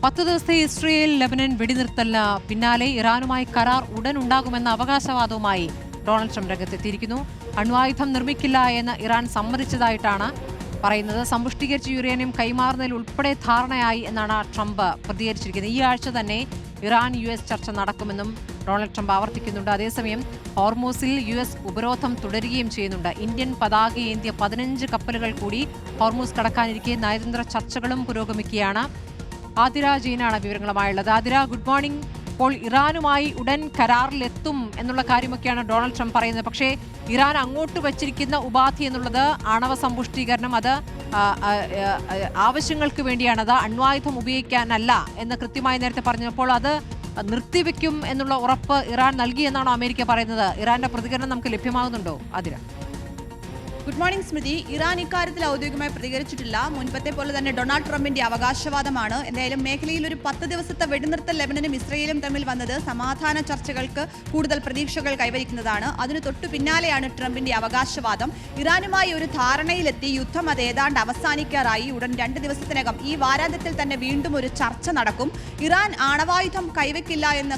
10 ദിവസത്തെ Israel Lebanon വെടിനിർത്തലിന് പിന്നാലെ ഇറാനുമായി കരാർ ഉടൻ ഉണ്ടാകുമെന്ന അവകാശവാദവുമായി ഡൊണാൾഡ് ട്രംപ് രംഗത്തെത്തിയിരിക്കുന്നു. അണ്വായുധം നിർമ്മിക്കില്ല എന്ന് ഇറാൻ സമ്മതിച്ചതായിട്ടാണ് പറയുന്നത്. സമ്പുഷ്ടീകരിച്ച യുറേനിയം കൈമാറുന്നതിൽ ഉൾപ്പെടെ ധാരണയായി എന്നാണ് ട്രംപ് പ്രതികരിച്ചിരിക്കുന്നത്. ഈ ആഴ്ച തന്നെ ഇറാൻ US ചർച്ച നടക്കുമെന്നും ഡൊണാൾഡ് ട്രംപ് ആവർത്തിക്കുന്നുണ്ട്. അതേസമയം ഹോർമൂസിൽ US ഉപരോധം തുടരുകയും ചെയ്യുന്നുണ്ട്. ഇന്ത്യൻ പതാകയേന്തിയ 15 കപ്പലുകൾ കൂടി ഹോർമൂസ് കടക്കാനിരിക്കെ നയതന്ത്ര ചർച്ചകളും പുരോഗമിക്കുകയാണ്. ആതിര ജെയിനാണ് വിവരങ്ങളുമായുള്ളത്. Athira, good morning. ഇപ്പോൾ ഇറാനുമായി ഉടൻ കരാറിലെത്തും എന്നുള്ള കാര്യമൊക്കെയാണ് ഡൊണാൾഡ് ട്രംപ് പറയുന്നത്. പക്ഷേ ഇറാൻ അങ്ങോട്ട് വച്ചിരിക്കുന്ന ഉപാധി എന്നുള്ളത് ആണവ സമ്പുഷ്ടീകരണം, അത് ആവശ്യങ്ങൾക്ക് വേണ്ടിയാണത്, അണ്വായുധം ഉപയോഗിക്കാനല്ല എന്ന് കൃത്യമായി നേരത്തെ പറഞ്ഞപ്പോൾ അത് നിർത്തിവെക്കും എന്നുള്ള ഉറപ്പ് ഇറാൻ നൽകിയെന്നാണോ അമേരിക്ക പറയുന്നത്? ഇറാന്റെ പ്രതികരണം നമുക്ക് ലഭ്യമാകുന്നുണ്ടോ ആതിര? ഗുഡ് മോർണിംഗ് സ്മൃതി. ഇറാൻ ഇക്കാര്യത്തിൽ ഔദ്യോഗികമായി പ്രതികരിച്ചിട്ടില്ല. മുൻപത്തെ പോലെ തന്നെ ഡൊണാൾഡ് ട്രംപിന്റെ അവകാശവാദമാണ്. എന്തായാലും മേഖലയിൽ ഒരു 10 ദിവസത്തെ വെടിനിർത്തൽ ലെബനനും ഇസ്രയേലും തമ്മിൽ വന്നത് സമാധാന ചർച്ചകൾക്ക് കൂടുതൽ പ്രതീക്ഷകൾ കൈവരിക്കുന്നതാണ്. അതിന് തൊട്ടു പിന്നാലെയാണ് ട്രംപിന്റെ അവകാശവാദം. ഇറാനുമായി ഒരു ധാരണയിലെത്തി, യുദ്ധം അത് ഏതാണ്ട് അവസാനിക്കാറായി. ഉടൻ 2 ദിവസത്തിനകം ഈ വാരാന്ത്യത്തിൽ തന്നെ വീണ്ടും ഒരു ചർച്ച നടക്കും. ഇറാൻ ആണവായുധം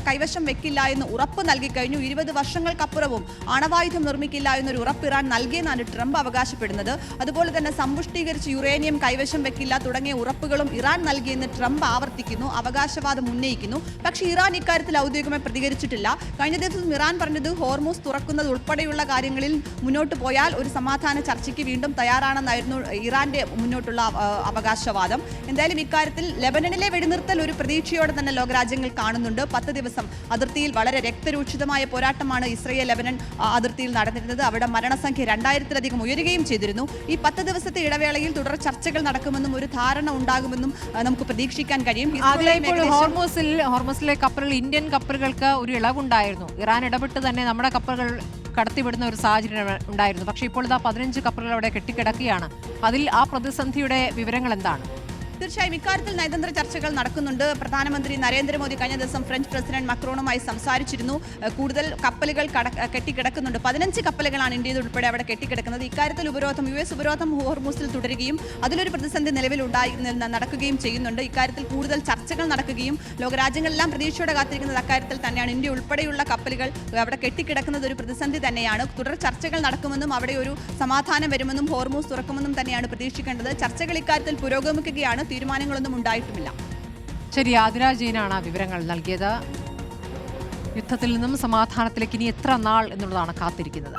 കൈവശം വെക്കില്ല എന്ന് ഉറപ്പ് നൽകിക്കഴിഞ്ഞു. 20 വർഷങ്ങൾക്കപ്പുറവും ആണവായുധം നിർമ്മിക്കില്ല എന്നൊരു ഉറപ്പ് ഇറാൻ നൽകിയെന്നാണ് ട്രംപ് അവകാശപ്പെടുന്നത്. അതുപോലെ തന്നെ സമ്പുഷ്ടീകരിച്ച് യുറേനിയം കൈവശം വെക്കില്ല തുടങ്ങിയ ഉറപ്പുകളും ഇറാൻ നൽകിയെന്ന് ട്രംപ് ആവർത്തിക്കുന്നു, അവകാശവാദം ഉന്നയിക്കുന്നു. പക്ഷേ ഇറാൻ ഇക്കാര്യത്തിൽ ഔദ്യോഗികമായി പ്രതികരിച്ചിട്ടില്ല. കഴിഞ്ഞ ദിവസം ഇറാൻ പറഞ്ഞത് ഹോർമൂസ് തുറക്കുന്നത് ഉൾപ്പെടെയുള്ള കാര്യങ്ങളിൽ മുന്നോട്ട് പോയാൽ ഒരു സമാധാന ചർച്ചയ്ക്ക് വീണ്ടും തയ്യാറാണെന്നായിരുന്നു ഇറാന്റെ മുന്നോട്ടുള്ള അവകാശവാദം. എന്തായാലും ഇക്കാര്യത്തിൽ ലെബനനിലെ വെടിനിർത്തൽ ഒരു പ്രതീക്ഷയോടെ തന്നെ ലോകരാജ്യങ്ങൾ കാണുന്നുണ്ട്. 10 ദിവസം അതിർത്തിയിൽ വളരെ രക്തരൂക്ഷിതമായ പോരാട്ടമാണ് ഇസ്രയേൽ ലെബനൻ അതിർത്തിയിൽ നടന്നിരുന്നത്. അവിടെ മരണസംഖ്യ 2000-ലധികം ഉയരുകയും ചെയ്തിരുന്നു. ഈ 10 ദിവസത്തെ ഇടവേളയിൽ തുടർ ചർച്ചകൾ നടക്കുമെന്നും ഒരു ധാരണ ഉണ്ടാകുമെന്നും നമുക്ക് പ്രതീക്ഷിക്കാൻ കഴിയും. ഹോർമസിലെ കപ്പലുകൾ, ഇന്ത്യൻ കപ്പലുകൾക്ക് ഒരു ഇളവുണ്ടായിരുന്നു. ഇറാൻ ഇടപെട്ട് തന്നെ നമ്മുടെ കപ്പലുകൾ കടത്തിവിടുന്ന ഒരു സാഹചര്യം ഉണ്ടായിരുന്നു. പക്ഷേ ഇപ്പോൾ ഇതാ 15 കപ്പലുകൾ അവിടെ കെട്ടിക്കിടക്കുകയാണ്. അതിൽ ആ പ്രതിസന്ധിയുടെ വിവരങ്ങൾ എന്താണ്? തീർച്ചയായും ഇക്കാര്യത്തിൽ നയതന്ത്ര ചർച്ചകൾ നടക്കുന്നുണ്ട്. പ്രധാനമന്ത്രി നരേന്ദ്രമോദി കഴിഞ്ഞ ദിവസം ഫ്രഞ്ച് പ്രസിഡന്റ് മക്രോണുമായി സംസാരിച്ചിരുന്നു. കൂടുതൽ കപ്പലുകൾ കെട്ടിക്കിടക്കുന്നുണ്ട്. 15 കപ്പലുകളാണ് ഇന്ത്യയിൽ ഉൾപ്പെടെ അവിടെ കെട്ടിക്കിടക്കുന്നത്. ഇക്കാര്യത്തിൽ US ഉപരോധം ഹോർമൂസിൽ തുടരുകയും അതിലൊരു പ്രതിസന്ധി നടക്കുകയും ചെയ്യുന്നുണ്ട്. ഇക്കാര്യത്തിൽ കൂടുതൽ ചർച്ചകൾ നടക്കുകയും ലോകരാജ്യങ്ങളെല്ലാം പ്രതീക്ഷയോടെ കാത്തിരിക്കുന്നത് അക്കാര്യത്തിൽ തന്നെയാണ്. ഇന്ത്യ ഉൾപ്പെടെയുള്ള കപ്പലുകൾ അവിടെ കെട്ടിക്കിടക്കുന്നത് ഒരു പ്രതിസന്ധി തന്നെയാണ്. തുടർ ചർച്ചകൾ നടക്കുമെന്നും അവിടെ ഒരു സമാധാനം വരുമെന്നും ഹോർമൂസ് തുറക്കുമെന്നും തന്നെയാണ് പ്രതീക്ഷിക്കേണ്ടത്. ചർച്ചകൾ ഇക്കാര്യത്തിൽ പുരോഗമിക്കുകയാണ്. തീരുമാനങ്ങളൊന്നും ഉണ്ടായിട്ടുമില്ല. ശരി, ആതിര ജെയിനാണ് വിവരങ്ങൾ നൽകിയത്. യുദ്ധത്തിൽ നിന്നും സമാധാനത്തിലേക്ക് ഇനി എത്ര നാൾ എന്നുള്ളതാണ് കാത്തിരിക്കുന്നത്.